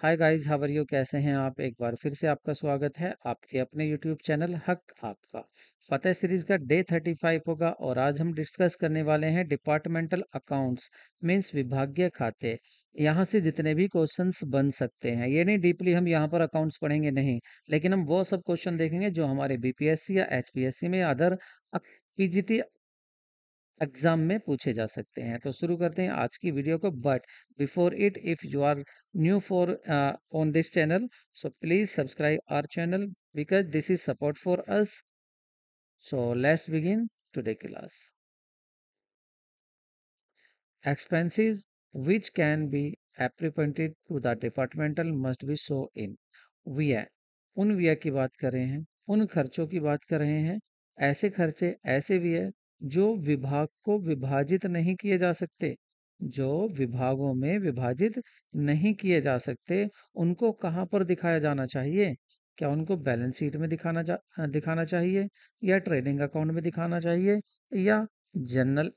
Hi guys, how are you? कैसे हैं आप? एक बार फिर से आपका स्वागत है आपके अपने यूट्यूब चैनल हक आपका। फतेह सीरीज का डे 35 होगा और आज हम डिस्कस करने वाले हैं डिपार्टमेंटल अकाउंट्स मींस विभागीय खाते। यहाँ से जितने भी क्वेश्चंस बन सकते हैं, ये नहीं डीपली हम यहाँ पर अकाउंट्स पढ़ेंगे नहीं, लेकिन हम वो सब क्वेश्चन देखेंगे जो हमारे बीपीएससी या एचपीएससी में अदर पीजीटी एग्जाम में पूछे जा सकते हैं। तो शुरू करते हैं आज की वीडियो को, but before it if you are new for on this channel, so please subscribe our channel because this is support for us. So let's begin today class. Expenses which can be apprehended to the departmental must be shown in व्यय। उन व्यय की बात कर रहे हैं, उन खर्चों की बात कर रहे हैं, ऐसे खर्चे, ऐसे व्यय जो विभाग को विभाजित नहीं किए जा सकते, जो विभागों में विभाजित नहीं किए जा सकते, उनको कहाँ पर दिखाया जाना चाहिए? क्या उनको बैलेंस शीट में दिखाना चाहिए, या ट्रेडिंग अकाउंट में दिखाना चाहिए, या general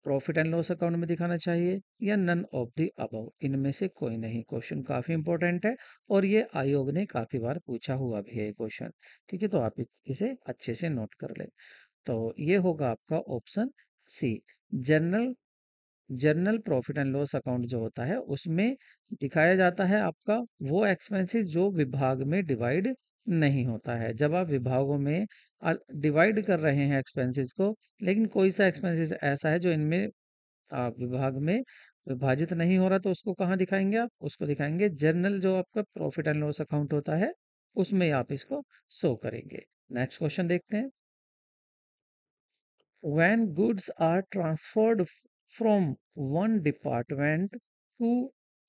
profit and loss account में दिखाना चाहिए, या नन ऑफ द अबव? इनमें से कोई नहीं। क्वेश्चन काफी इंपॉर्टेंट है और ये आयोग ने काफी बार पूछा हुआ भी है क्वेश्चन। ठीक है, तो आप इसे अच्छे से नोट कर ले। तो ये होगा आपका option C. Journal journal profit and loss account जो होता है उसमें दिखाया जाता है आपका वो एक्सपेंसेस जो विभाग में डिवाइड नहीं होता है। जब आप विभागों में डिवाइड कर रहे हैं एक्सपेंसेस को, लेकिन कोई सा एक्सपेंसेस ऐसा है जो इनमें विभाग में विभाजित नहीं हो रहा, तो उसको कहाँ दिखाएंगे? आप उसको दिखाएंगे जर्नल, जो आपका प्रॉफिट एंड लॉस अकाउंट होता है उसमें आप इसको शो करेंगे। नेक्स्ट क्वेश्चन देखते हैं। When goods are transferred from one department to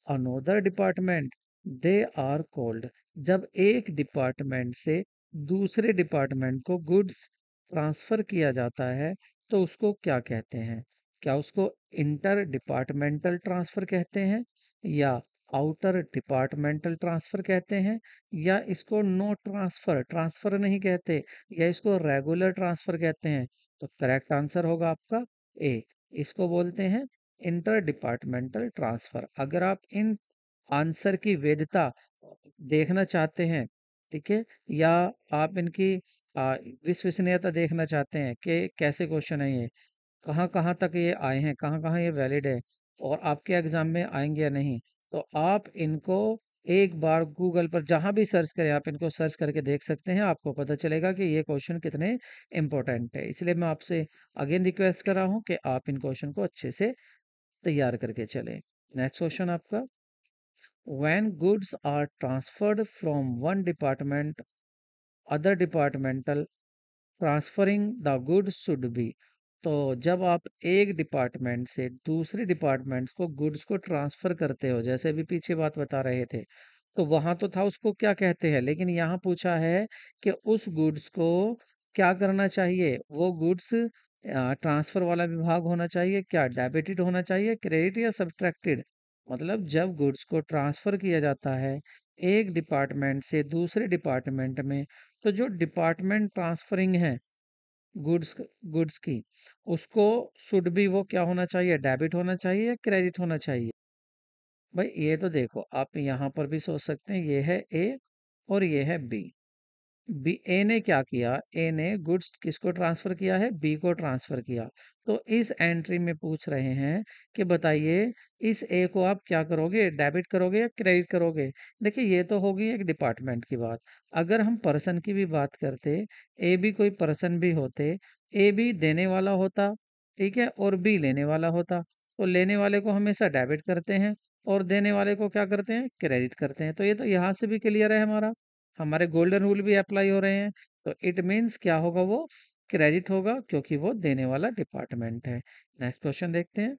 another department, they are called। जब एक डिपार्टमेंट से दूसरे डिपार्टमेंट को गुड्स ट्रांसफर किया जाता है तो उसको क्या कहते हैं? क्या उसको इंटर डिपार्टमेंटल ट्रांसफर कहते हैं, या आउटर डिपार्टमेंटल ट्रांसफर कहते हैं, या इसको नो ट्रांसफर ट्रांसफर नहीं कहते, या इसको रेगुलर ट्रांसफर कहते हैं? तो करेक्ट आंसर होगा आपका ए। इसको बोलते हैं इंटर डिपार्टमेंटल ट्रांसफर। अगर आप इन आंसर की वैधता देखना चाहते हैं, ठीक है, या आप इनकी विश्वसनीयता देखना चाहते हैं कि कैसे क्वेश्चन है ये, कहाँ कहाँ तक ये आए हैं, कहाँ कहाँ ये वैलिड है और आपके एग्जाम में आएंगे या नहीं, तो आप इनको एक बार गूगल पर जहां भी सर्च करें, आप इनको सर्च करके देख सकते हैं। आपको पता चलेगा कि ये क्वेश्चन कितने इंपॉर्टेंट है। इसलिए मैं आपसे अगेन रिक्वेस्ट कर रहा हूँ कि आप इन क्वेश्चन को अच्छे से तैयार करके चलें। नेक्स्ट क्वेश्चन आपका, when goods are transferred from one department other departmental, transferring the goods should be. तो जब आप एक डिपार्टमेंट से दूसरे डिपार्टमेंट को गुड्स को ट्रांसफर करते हो, जैसे अभी पीछे बात बता रहे थे, तो वहां तो था उसको क्या कहते हैं, लेकिन यहाँ पूछा है कि उस गुड्स को क्या करना चाहिए। वो गुड्स ट्रांसफर वाला विभाग होना चाहिए, क्या डेबिटेड होना चाहिए, क्रेडिट या सब्ट्रैक्टेड? मतलब जब गुड्स को ट्रांसफर किया जाता है एक डिपार्टमेंट से दूसरे डिपार्टमेंट में, तो जो डिपार्टमेंट ट्रांसफरिंग है गुड्स गुड्स की, उसको शुड भी वो क्या होना चाहिए, डेबिट होना चाहिए या क्रेडिट होना चाहिए? भाई ये तो देखो, आप यहाँ पर भी सोच सकते हैं, ये है ए और ये है बी। बी ए ने क्या किया, ए ने गुड्स किसको ट्रांसफर किया है, बी को ट्रांसफर किया। तो इस एंट्री में पूछ रहे हैं कि बताइए इस ए को आप क्या करोगे, डेबिट करोगे या क्रेडिट करोगे? देखिए ये तो होगी एक डिपार्टमेंट की बात। अगर हम पर्सन की भी बात करते, ए भी कोई पर्सन भी होते, ए भी देने वाला होता, ठीक है, और बी लेने वाला होता, तो लेने वाले को हमेशा डेबिट करते हैं और देने वाले को क्या करते हैं, क्रेडिट करते हैं। तो ये तो यहाँ से भी क्लियर है, हमारा हमारे गोल्डन रूल भी अप्लाई हो रहे हैं। तो इट मीन्स क्या होगा, वो क्रेडिट होगा क्योंकि वो देने वाला डिपार्टमेंट है। नेक्स्ट क्वेश्चन देखते हैं।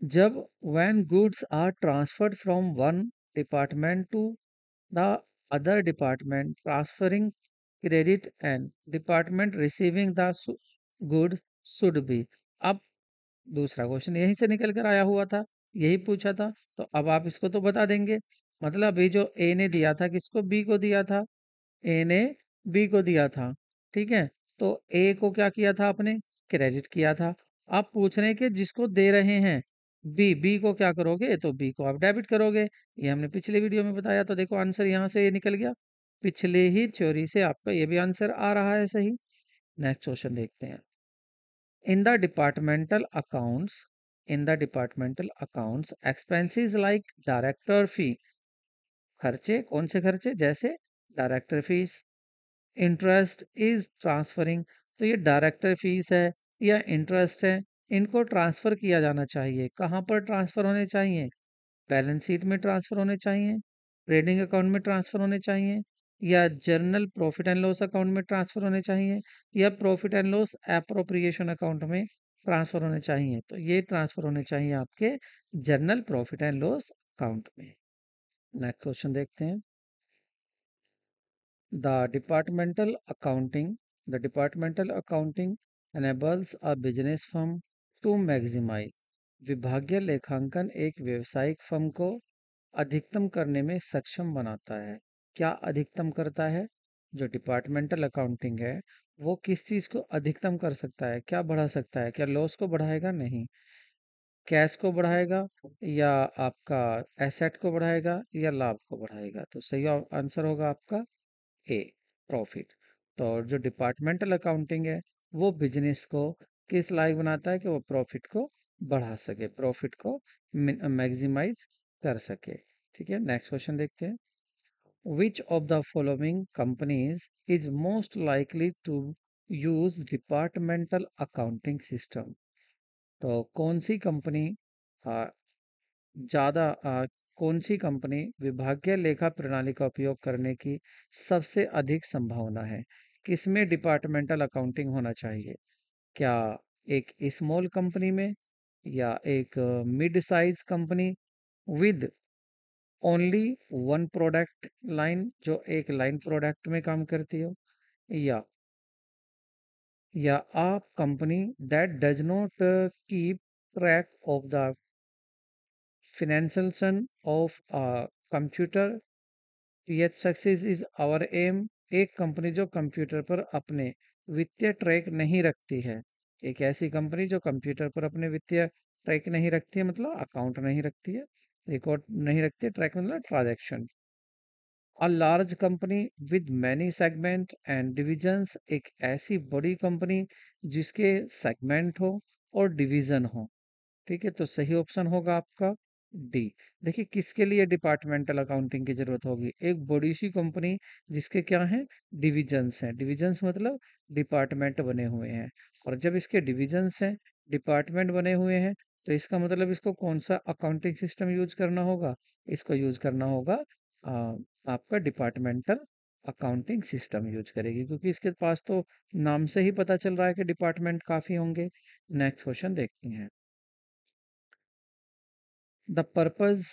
जब when goods are transferred from one department to the other department, transferring credit and department receiving the good should be. अब दूसरा क्वेश्चन यहीं से निकल कर आया हुआ था, यही पूछा था, तो अब आप इसको तो बता देंगे। मतलब ये जो ए ने दिया था किसको, बी को दिया था, ए ने बी को दिया था, ठीक है, तो ए को क्या किया था आपने, क्रेडिट किया था। आप पूछ रहे हैं कि जिसको दे रहे हैं बी, बी को क्या करोगे? तो बी को आप डेबिट करोगे। ये हमने पिछले वीडियो में बताया, तो देखो आंसर यहाँ से ये निकल गया। पिछले ही थ्योरी से आपका ये भी आंसर आ रहा है सही। नेक्स्ट क्वेश्चन देखते हैं। In the departmental accounts, in the departmental accounts expenses like director fee, खर्चे कौन से खर्चे? जैसे director fees, interest is transferring, तो ये डायरेक्टर फीस है या इंटरेस्ट है, इनको ट्रांसफर किया जाना चाहिए। कहाँ पर ट्रांसफर होने चाहिए? बैलेंस शीट में ट्रांसफर होने चाहिए, ट्रेडिंग अकाउंट में ट्रांसफर होने चाहिए, या journal profit and loss account में ट्रांसफर होने चाहिए, या profit and loss appropriation account में ट्रांसफर होने चाहिए। तो ये ट्रांसफर होने चाहिए आपके journal profit and loss account में। नेक्स्ट क्वेश्चन देखते हैं। The departmental accounting enables a business firm to maximize. विभागीय लेखांकन एक व्यवसायिक फर्म को अधिकतम करने में सक्षम बनाता है। क्या अधिकतम करता है? जो डिपार्टमेंटल अकाउंटिंग है वो किस चीज को अधिकतम कर सकता है? क्या बढ़ा सकता है? क्या लॉस को बढ़ाएगा? नहीं। कैश को बढ़ाएगा, या आपका एसेट को बढ़ाएगा, या लाभ को बढ़ाएगा? तो सही आंसर होगा आपका ए, प्रॉफिट। तो जो डिपार्टमेंटल अकाउंटिंग है वो बिजनेस को किस लायक बनाता है कि वो प्रॉफिट को बढ़ा सके, प्रॉफिट को मैक्सिमाइज कर सके। ठीक है, नेक्स्ट क्वेश्चन देखते हैं। Which of the following companies is most likely to use departmental accounting system? तो कौन सी कंपनी ज़्यादा कौन सी कंपनी विभागीय लेखा प्रणाली का उपयोग करने की सबसे अधिक संभावना है? किसमें डिपार्टमेंटल अकाउंटिंग होना चाहिए? क्या एक स्मॉल कंपनी में, या एक mid size company with only one product line, जो एक लाइन प्रोडक्ट में काम करती हो, या a company that does not keep track of the financial of a computer, yet success is our aim। एक कंपनी जो कंप्यूटर पर अपने वित्तीय ट्रैक नहीं रखती है। एक ऐसी कंपनी जो कंप्यूटर पर अपने वित्तीय ट्रैक नहीं रखती है, मतलब अकाउंट नहीं रखती है, रिकॉर्ड नहीं रखती है, ट्रैक मतलब transaction. A large company with many segment and divisions, एक ऐसी बड़ी कंपनी जिसके सेगमेंट हो और डिवीजन हो। ठीक है, तो सही ऑप्शन होगा आपका डी। देखिए किसके लिए डिपार्टमेंटल अकाउंटिंग की जरूरत होगी? एक बड़ी सी कंपनी जिसके क्या है? डिविजन्स हैं। डिविजन्स मतलब डिपार्टमेंट बने हुए हैं। और जब इसके डिविजन्स हैं, डिपार्टमेंट बने हुए हैं, तो इसका मतलब इसको कौन सा अकाउंटिंग सिस्टम यूज करना होगा? इसको यूज करना होगा आपका डिपार्टमेंटल अकाउंटिंग सिस्टम यूज करेगी, क्योंकि इसके पास तो नाम से ही पता चल रहा है कि डिपार्टमेंट काफी होंगे। नेक्स्ट क्वेश्चन देखते हैं। The purpose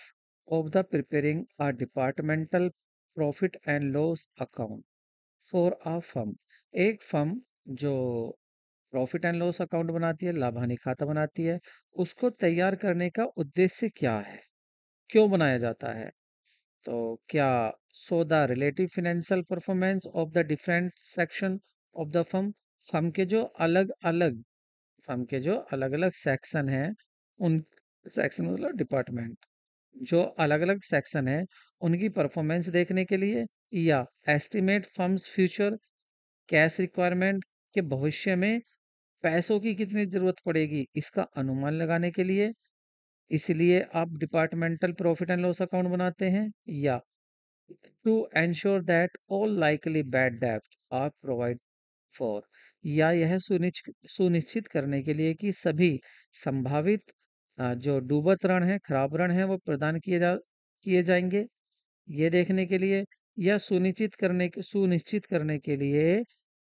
of the preparing a departmental profit and loss account for a firm। एक फर्म जो प्रॉफिट एंड लॉस अकाउंट बनाती है, लाभ हानि खाता बनाती है, उसको तैयार करने का उद्देश्य क्या है? क्यों बनाया जाता है? तो क्या so the relative financial performance of the different section of the firm, firm के जो अलग अलग फर्म के जो अलग अलग सेक्शन हैं, उन सेक्शन मतलब डिपार्टमेंट, जो अलग अलग सेक्शन है उनकी परफॉर्मेंस देखने के लिए, या estimate firms future cash requirement, के भविष्य में पैसों की कितनी जरूरत पड़ेगी इसका अनुमान लगाने के लिए, इसलिए आप departmental profit and loss account बनाते हैं, या to ensure that all likely bad डेब्ट आर प्रोवाइड फॉर, या यह सुनिश्चित करने के लिए कि सभी संभावित जो डूबत ऋण है, खराब ऋण है, वो प्रदान किए जाएंगे, ये देखने के लिए, या सुनिश्चित करने के लिए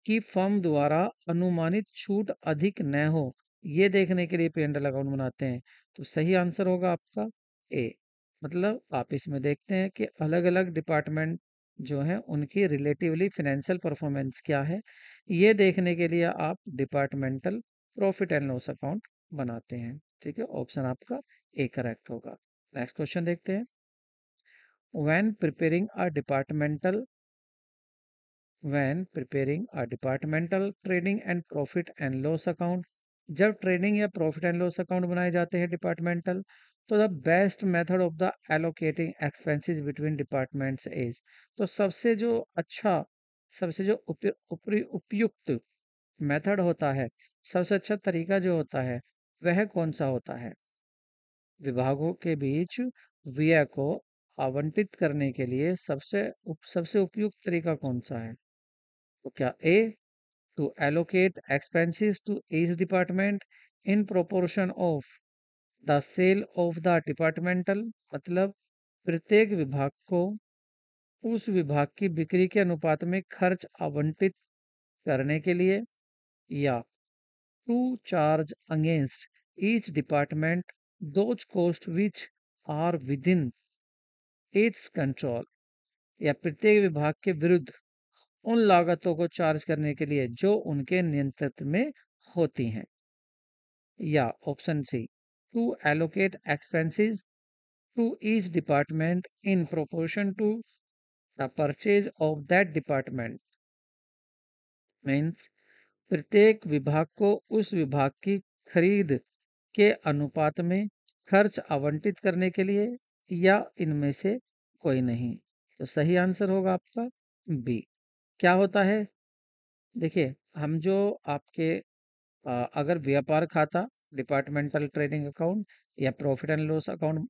कि फर्म द्वारा अनुमानित छूट अधिक न हो, ये देखने के लिए पेंडल अकाउंट बनाते हैं। तो सही आंसर होगा आपका ए। मतलब आप इसमें देखते हैं कि अलग अलग डिपार्टमेंट जो है उनकी रिलेटिवली फाइनेंशियल परफॉर्मेंस क्या है, ये देखने के लिए आप departmental profit and loss account बनाते हैं। ठीक है, ऑप्शन आपका ए करेक्ट होगा। नेक्स्ट क्वेश्चन देखते हैं। when preparing a departmental when preparing a departmental trading and profit and loss account, जब ट्रेडिंग या प्रॉफिट एंड लॉस अकाउंट बनाए जाते हैं डिपार्टमेंटल, तो the best method of the allocating expenses between departments is, तो सबसे जो अच्छा, सबसे जो उपयुक्त मेथड होता है, सबसे अच्छा तरीका जो होता है, वह कौन सा होता है? विभागों के बीच व्यय को आवंटित करने के लिए सबसे उपयुक्त तरीका कौन सा है? तो क्या A, to allocate expenses to each department in proportion of the sale of the departmental, मतलब प्रत्येक विभाग को उस विभाग की बिक्री के अनुपात में खर्च आवंटित करने के लिए, या to charge against each department those costs which are within its control, या प्रत्येक विभाग के विरुद्ध उन लागतों को चार्ज करने के लिए जो उनके नियंत्रण में होती हैं, या option C, to allocate expenses to each department in proportion to the purchase of that department, means प्रत्येक विभाग को उस विभाग की खरीद के अनुपात में खर्च आवंटित करने के लिए, या इनमें से कोई नहीं। तो सही आंसर होगा आपका बी। क्या होता है? देखिए, हम जो आपके अगर व्यापार खाता, डिपार्टमेंटल ट्रेडिंग अकाउंट या प्रॉफिट एंड लॉस अकाउंट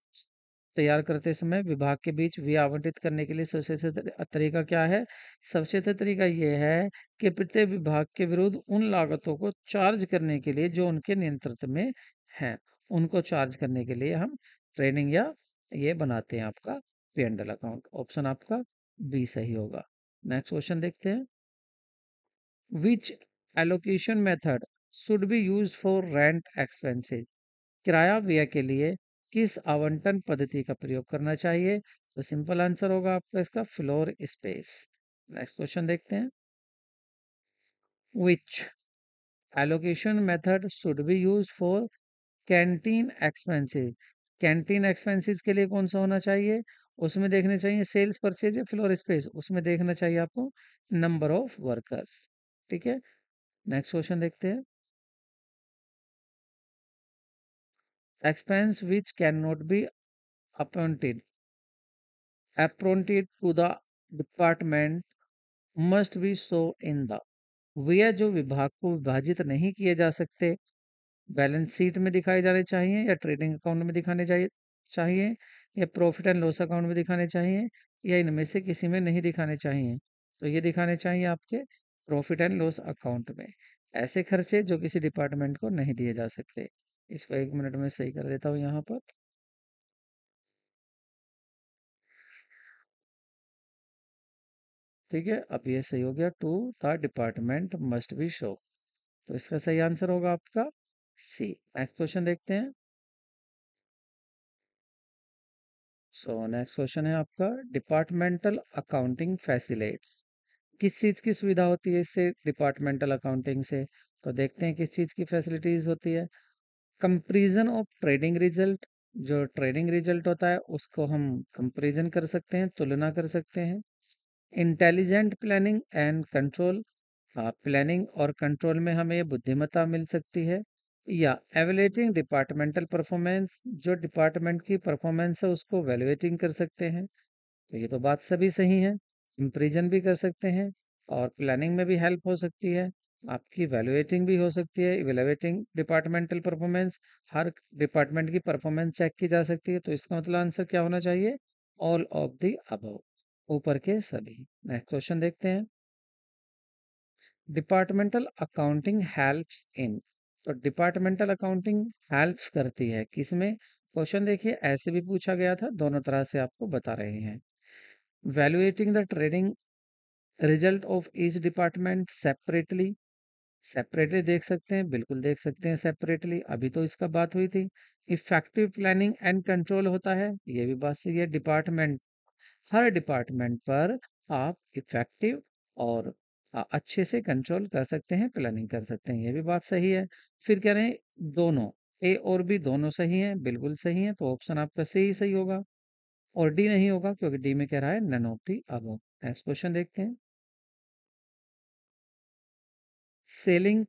तैयार करते समय विभाग के बीच व्यय आवंटित करने के लिए सबसे अच्छा तरीका क्या है? सबसे अच्छा तरीका ये है कि प्रत्येक विभाग के विरुद्ध उन लागतों को चार्ज करने के लिए जो उनके नियंत्रण में हैं, उनको चार्ज करने के लिए हम ट्रेनिंग या ये बनाते हैं आपका P and L account. Option आपका बी सही होगा। नेक्स्ट क्वेश्चन देखते हैं। Which allocation method should be use for rent expenses, किराया व्यय के लिए किस आवंटन पद्धति का प्रयोग करना चाहिए? तो सिंपल आंसर होगा आपका इसका फ्लोर स्पेस। नेक्स्ट क्वेश्चन देखते हैं। Which allocation method should be use for canteen expenses, canteen expenses के लिए कौन सा होना चाहिए? उसमें देखने चाहिए सेल्स परचेज या फ्लोर स्पेस, उसमें देखना चाहिए आपको नंबर ऑफ वर्कर्स। ठीक है, नेक्स्ट क्वेश्चन देखते हैं। Expense which can not be appointed to the department must be so in the, व्यय जो विभाग को विभाजित नहीं किए जा सकते, बैलेंस शीट में दिखाए जाने चाहिए, या ट्रेडिंग अकाउंट में दिखाने चाहिए, या प्रॉफिट एंड लॉस अकाउंट में दिखाने चाहिए, या इनमें से किसी में नहीं दिखाने चाहिए? तो ये दिखाने चाहिए आपके प्रॉफिट एंड लॉस अकाउंट में, ऐसे खर्चे जो किसी डिपार्टमेंट को नहीं दिए जा सकते। इसको 1 मिनट में सही कर देता हूँ यहाँ पर। ठीक है, अब ये सही हो गया, to the department must be show, तो इसका सही आंसर होगा आपका सी। नेक्स्ट क्वेश्चन देखते हैं। सो नेक्स्ट क्वेश्चन है आपका, डिपार्टमेंटल अकाउंटिंग फैसिलिटेट्स, किस चीज़ की सुविधा होती है इससे, डिपार्टमेंटल अकाउंटिंग से? तो देखते हैं किस चीज़ की फैसिलिटीज होती है। कंपैरिजन ऑफ ट्रेडिंग रिजल्ट, जो ट्रेडिंग रिजल्ट होता है उसको हम कंपैरिजन कर सकते हैं, तुलना कर सकते हैं। Intelligent planning and control, planning और कंट्रोल में हमें ये बुद्धिमत्ता मिल सकती है। या एवेलेटिंग डिपार्टमेंटल परफॉर्मेंस, जो डिपार्टमेंट की परफॉर्मेंस है उसको वैल्यूएटिंग कर सकते हैं। तो ये तो बात सभी सही है, कंपेरिजन भी कर सकते हैं और प्लानिंग में भी हेल्प हो सकती है, आपकी वैल्यूएटिंग भी हो सकती है, इवेलुएटिंग डिपार्टमेंटल परफॉर्मेंस, हर डिपार्टमेंट की परफॉर्मेंस चेक की जा सकती है। तो इसका मतलब आंसर क्या होना चाहिए? ऑल ऑफ द अबव, ऊपर के सभी। नेक्स्ट क्वेश्चन देखते हैं। डिपार्टमेंटल अकाउंटिंग हेल्प्स इन, तो डिपार्टमेंटल अकाउंटिंग हेल्प्स करती है किसमें? क्वेश्चन देखिए, ऐसे भी पूछा गया था, दोनों तरह से आपको बता रहे हैं। Evaluating the trading result of each department separately, separately देख सकते हैं, बिल्कुल देख सकते हैं सेपरेटली, अभी तो इसका बात हुई थी। इफेक्टिव प्लानिंग एंड कंट्रोल होता है, ये भी बात सही है, डिपार्टमेंट, हर डिपार्टमेंट पर आप इफेक्टिव और अच्छे से कंट्रोल कर सकते हैं, प्लानिंग कर सकते हैं, ये भी बात सही है। फिर कह रहे हैं दोनों, ए और बी दोनों सही हैं, बिल्कुल सही है, तो ऑप्शन आपका सी ही सही होगा, और डी नहीं होगा क्योंकि डी में कह रहा है none of the above. Next question देखते हैं। Selling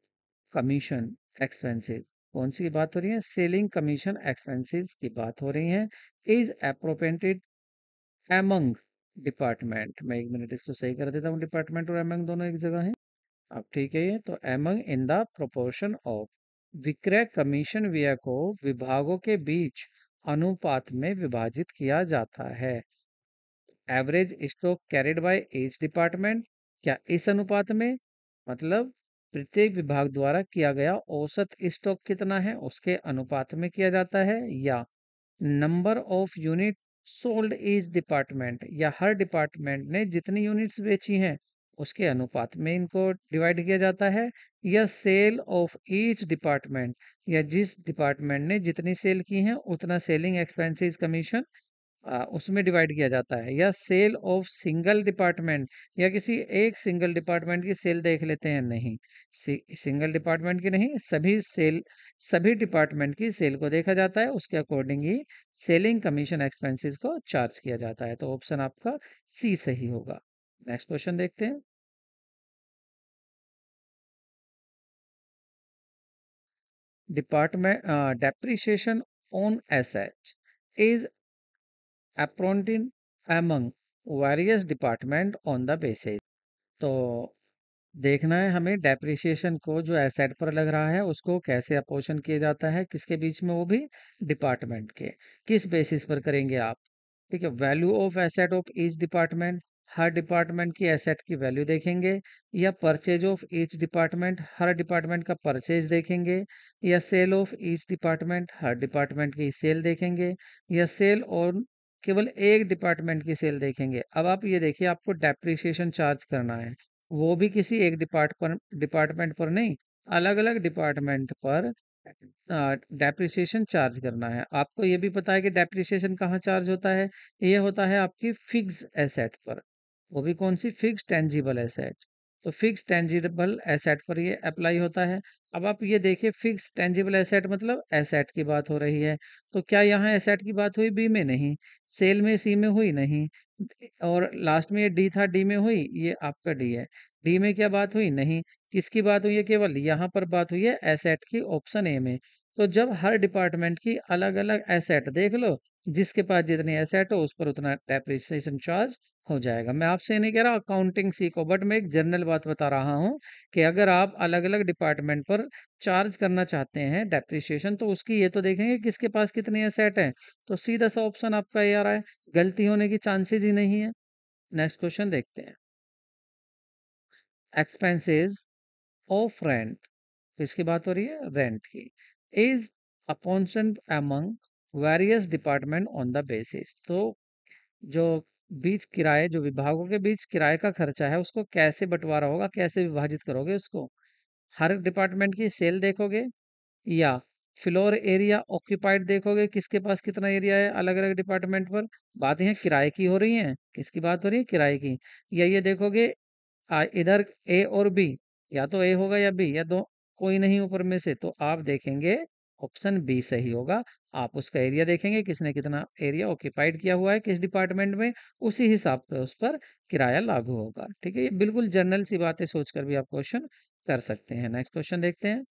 commission expenses. कौन सी बात हो रही है? सेलिंग कमीशन एक्सपेंसेस की बात हो रही है। Is appropriated among department. मैं 1 मिनट इसको सही कर देता हूँ, डिपार्टमेंट और एमंग दोनों एक जगह है। अब ठीक है, ये तो among in the proportion of. विक्रय कमीशन व्यय को विभागों के बीच अनुपात में विभाजित किया जाता है। Average stock carried by each department, क्या इस अनुपात में, मतलब प्रत्येक विभाग द्वारा किया गया औसत स्टॉक कितना है उसके अनुपात में किया जाता है, या number of unit sold each department, या हर डिपार्टमेंट ने जितनी यूनिट्स बेची हैं उसके अनुपात में इनको डिवाइड किया जाता है, या सेल ऑफ ईच डिपार्टमेंट, या जिस डिपार्टमेंट ने जितनी सेल की हैं उतना सेलिंग एक्सपेंसेस कमीशन उसमें डिवाइड किया जाता है, या सेल ऑफ सिंगल डिपार्टमेंट, या किसी एक सिंगल डिपार्टमेंट की सेल देख लेते हैं, नहीं, सिंगल डिपार्टमेंट की नहीं, सभी डिपार्टमेंट की सेल को देखा जाता है, उसके अकॉर्डिंग ही सेलिंग कमीशन एक्सपेंसेस को चार्ज किया जाता है। तो ऑप्शन आपका सी सही होगा। नेक्स्ट क्वेश्चन देखते हैं। Department depreciation on asset is apportioned among various department on the basis। तो देखना है हमें डेप्रिसिएशन को जो एसेट पर लग रहा है उसको कैसे अपोर्शन किया जाता है, किसके बीच में, वो भी डिपार्टमेंट के। किस बेसिस पर करेंगे आप? ठीक है, value of asset of each department, हर डिपार्टमेंट की एसेट की वैल्यू देखेंगे, या परचेज ऑफ ईच डिपार्टमेंट, हर डिपार्टमेंट का परचेज देखेंगे, या सेल ऑफ ईच डिपार्टमेंट, हर डिपार्टमेंट की सेल देखेंगे, या सेल और केवल एक डिपार्टमेंट की सेल देखेंगे। अब आप ये देखिए, आपको डेप्रिसिएशन चार्ज करना है, वो भी किसी एक डिपार्टमेंट पर नहीं, अलग अलग डिपार्टमेंट पर डेप्रिसिएशन चार्ज करना है। आपको ये भी पता है कि डेप्रिसिएशन कहाँ चार्ज होता है? ये होता है आपकी फिक्स एसेट पर, वो भी कौन सी? Fix tangible asset. तो फिक्स टेंजिबल एसेट पर ये अप्लाई होता है। अब आप ये देखिए, फिक्स टेंजिबल एसेट मतलब एसेट की बात हो रही है, तो क्या यहाँ एसेट की बात हुई बी में? नहीं। सेल में सी में हुई? नहीं। और लास्ट में ये डी था, डी में हुई? ये आपका डी है। डी में क्या बात हुई? नहीं। किसकी बात हुई है? केवल यहाँ पर बात हुई है एसेट की, ऑप्शन ए में। तो जब हर डिपार्टमेंट की अलग अलग एसेट देख लो, जिसके पास जितनी एसेट हो उस पर उतना डेप्रिसिएशन चार्ज हो जाएगा। मैं आपसे ये नहीं कह रहा अकाउंटिंग सीखो, बट मैं एक जनरल बात बता रहा हूँ कि अगर आप अलग अलग डिपार्टमेंट पर चार्ज करना चाहते हैं डेप्रिसिएशन, तो उसकी ये तो देखेंगे किसके पास कितनी एसेट है। तो सीधा सा ऑप्शन आपका ये आ रहा है, गलती होने की चांसेस ही नहीं है। नेक्स्ट क्वेश्चन देखते हैं। एक्सपेंसेस ऑफ रेंट, किसकी बात हो रही है? रेंट की। Is apportioned among various department on the basis. तो जो बीच किराए, जो विभागों के बीच किराए का खर्चा है उसको कैसे बंटवारा होगा, कैसे विभाजित करोगे उसको? हर डिपार्टमेंट की सेल देखोगे, या फ्लोर एरिया ऑक्यूपाइड देखोगे, किसके पास कितना एरिया है अलग अलग डिपार्टमेंट पर। बात यहाँ किराए की हो रही है, किसकी बात हो रही है? किराए की। या ये देखोगे इधर ए और बी, या तो ए होगा या बी, या दो, कोई नहीं ऊपर में से, तो आप देखेंगे ऑप्शन बी सही होगा। आप उसका एरिया देखेंगे, किसने कितना एरिया ऑक्यूपाइड किया हुआ है किस डिपार्टमेंट में, उसी हिसाब से उस पर किराया लागू होगा। ठीक है, ये बिल्कुल जनरल सी बातें सोचकर भी आप क्वेश्चन कर सकते हैं। नेक्स्ट क्वेश्चन देखते हैं।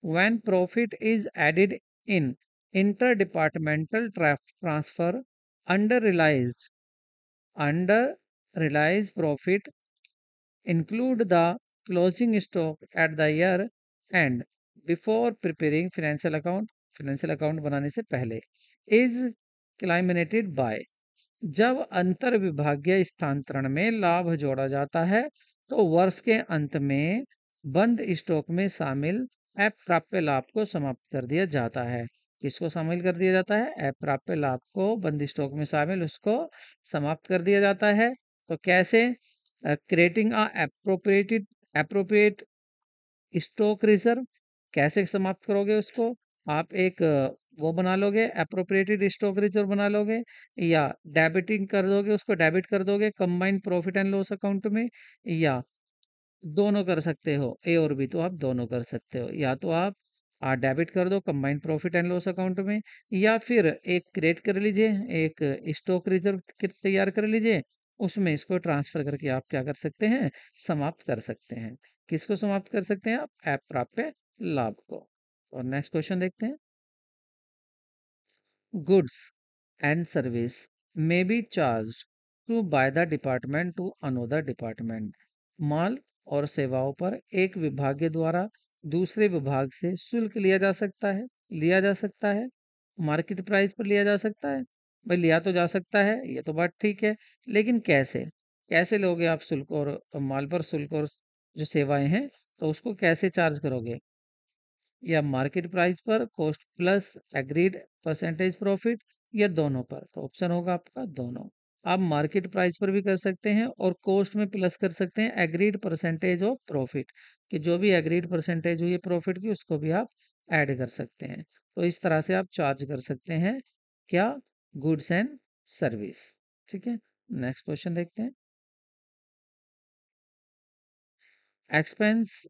When profit is added in inter departmental transfer under realise profit include the closing stock at the year end before preparing financial account बनाने से पहले, is eliminated by। जब अंतर विभागीय स्थानांतरण में लाभ जोड़ा जाता है तो वर्ष के अंत में बंद स्टॉक में शामिल अप्राप्य लाभ को समाप्त कर दिया जाता है। किसको शामिल कर दिया जाता है? अप्राप्य लाभ को बंद स्टॉक में शामिल, उसको समाप्त कर दिया जाता है। तो कैसे? Creating appropriate stock reserve. कैसे समाप्त करोगे उसको? आप एक वो बना लोगे, अप्रोप्रिएटेड स्टॉक रिजर्व बना लोगे, या डेबिटिंग कर दोगे, उसको डेबिट कर दोगे combined profit and loss account में, या दोनों कर सकते हो, ए और बी, तो आप दोनों कर सकते हो। या तो आप डेबिट कर दो combined profit and loss account में, या फिर एक क्रिएट कर लीजिए, एक स्टॉक रिजर्व तैयार कर लीजिए, उसमें इसको ट्रांसफर करके आप क्या कर सकते हैं? समाप्त कर सकते हैं। किसको समाप्त कर सकते हैं आप? अप्राप्य लाभ को। और नेक्स्ट क्वेश्चन देखते हैं। Goods and service may be charge to by the department to another department. माल और सेवाओं पर एक विभाग के द्वारा दूसरे विभाग से शुल्क लिया जा सकता है। मार्केट प्राइस पर लिया जा सकता है। भाई लिया तो जा सकता है, ये तो बात ठीक है, लेकिन कैसे? कैसे लोगे आप शुल्क? और माल पर शुल्क और जो सेवाएं हैं तो उसको कैसे चार्ज करोगे? या मार्केट प्राइस पर, cost plus agreed percentage profit, या दोनों पर? तो ऑप्शन होगा आपका दोनों। आप मार्केट प्राइस पर भी कर सकते हैं और कॉस्ट में प्लस कर सकते हैं एग्रीड परसेंटेज ऑफ प्रॉफिट, कि जो भी एग्रीड परसेंटेज हुई है प्रॉफिट की उसको भी आप ऐड कर सकते हैं। तो इस तरह से आप चार्ज कर सकते हैं क्या? Goods and service. ठीक है, नेक्स्ट क्वेश्चन देखते हैं। Expense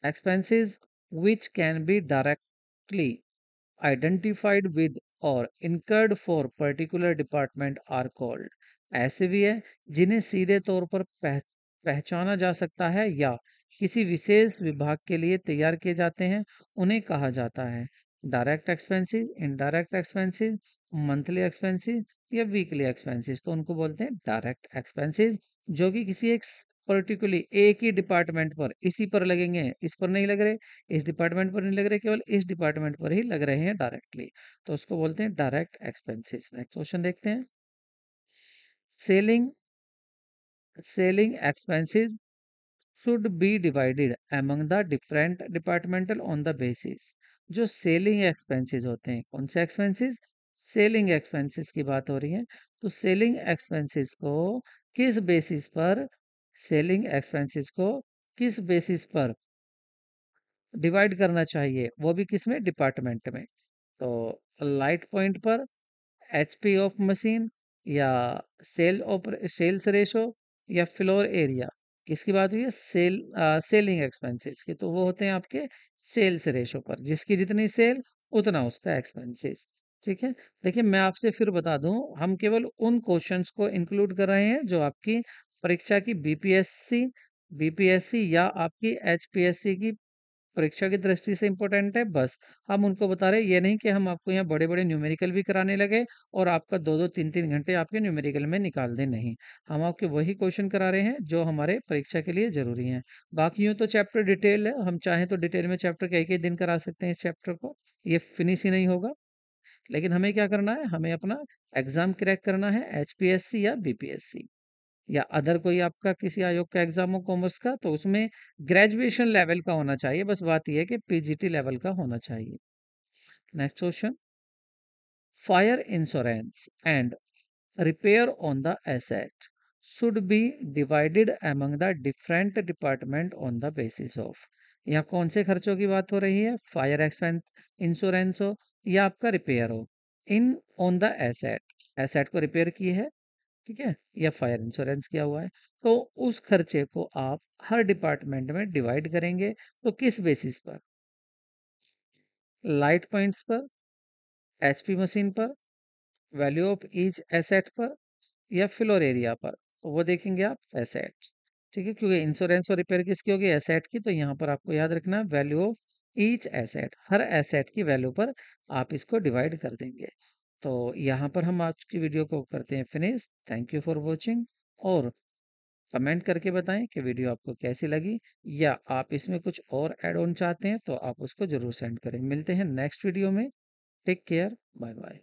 expenses which can be directly identified with or incurred for particular department are called। ऐसे भी है जिन्हें सीधे तौर पर पहचाना जा सकता है या किसी विशेष विभाग के लिए तैयार किए जाते हैं, उन्हें कहा जाता है direct expenses, indirect expenses, monthly expenses या वीकली एक्सपेंसेस। तो उनको बोलते हैं डायरेक्ट एक्सपेंसेस, जो कि किसी एक पर्टिकुलरली एक ही डिपार्टमेंट पर, इसी पर लगेंगे, इस पर नहीं लग रहे, इस डिपार्टमेंट पर नहीं लग रहे, केवल इस डिपार्टमेंट पर ही लग रहे हैं डायरेक्टली, तो उसको बोलते हैं डायरेक्ट एक्सपेंसेस। नेक्स्ट क्वेश्चन देखते हैं। Selling selling expenses should be divided among the different departmental on the basis। जो सेलिंग एक्सपेंसेस होते हैं, कौन से एक्सपेंसेस? सेलिंग एक्सपेंसेस की बात हो रही है। तो सेलिंग एक्सपेंसेस को किस बेसिस पर सेलिंग एक्सपेंसेस को किस बेसिस पर डिवाइड करना चाहिए, वो भी किस में? डिपार्टमेंट में। तो लाइट पॉइंट पर, एचपी ऑफ मशीन, या सेल्स रेशो, या फ्लोर एरिया। किसकी बात हुई है? सेलिंग एक्सपेंसेस की, तो वो होते हैं आपके सेल्स रेशो पर, जिसकी जितनी सेल उतना उसका एक्सपेंसेस। ठीक है, देखिए मैं आपसे फिर बता दूं, हम केवल उन क्वेश्चंस को इंक्लूड कर रहे हैं जो आपकी परीक्षा की बीपीएससी या आपकी एचपीएससी की परीक्षा की दृष्टि से इम्पोर्टेंट है, बस हम उनको बता रहे हैं। ये नहीं कि हम आपको यहाँ बड़े बड़े न्यूमेरिकल भी कराने लगे और आपका 2-2 3-3 घंटे आपके न्यूमेरिकल में निकाल दें, नहीं। हम आपके वही क्वेश्चन करा रहे हैं जो हमारे परीक्षा के लिए जरूरी हैं। बाकी यूँ तो चैप्टर डिटेल है, हम चाहें तो डिटेल में चैप्टर के एक ही दिन करा सकते हैं इस चैप्टर को, ये फिनिश ही नहीं होगा। लेकिन हमें क्या करना है? हमें अपना एग्जाम क्रैक करना है, एचपीएससी या बीपीएससी या अदर कोई आपका किसी आयोग का एग्जाम हो कॉमर्स का, तो उसमें ग्रेजुएशन लेवल का होना चाहिए। बस बात यह है कि पीजीटी लेवल का होना चाहिए। Next question. Fire insurance and repair on the asset should be divided among the different department on the basis of. यहाँ कौन से खर्चों की बात हो रही है? फायर एक्सपेंस इंश्योरेंस हो या आपका रिपेयर हो, in on the asset, asset को रिपेयर की है, ठीक है, या फायर इंश्योरेंस किया हुआ है, तो उस खर्चे को आप हर डिपार्टमेंट में डिवाइड करेंगे। तो किस बेसिस पर? लाइट पॉइंट्स पर, एचपी मशीन पर, वैल्यू ऑफ ईच एसेट पर, या फ्लोर एरिया पर? तो वो देखेंगे आप एसेट। ठीक है, क्योंकि इंश्योरेंस और रिपेयर किसकी होगी? एसेट की। तो यहाँ पर आपको याद रखना value of each asset, her asset की वैल्यू पर आप इसको डिवाइड कर देंगे। तो यहाँ पर हम आज की वीडियो को करते हैं finish. Thank you for watching. और कमेंट करके बताएं कि वीडियो आपको कैसी लगी, या आप इसमें कुछ और ऐड ऑन चाहते हैं तो आप उसको ज़रूर सेंड करें। मिलते हैं नेक्स्ट वीडियो में। Take care, bye bye.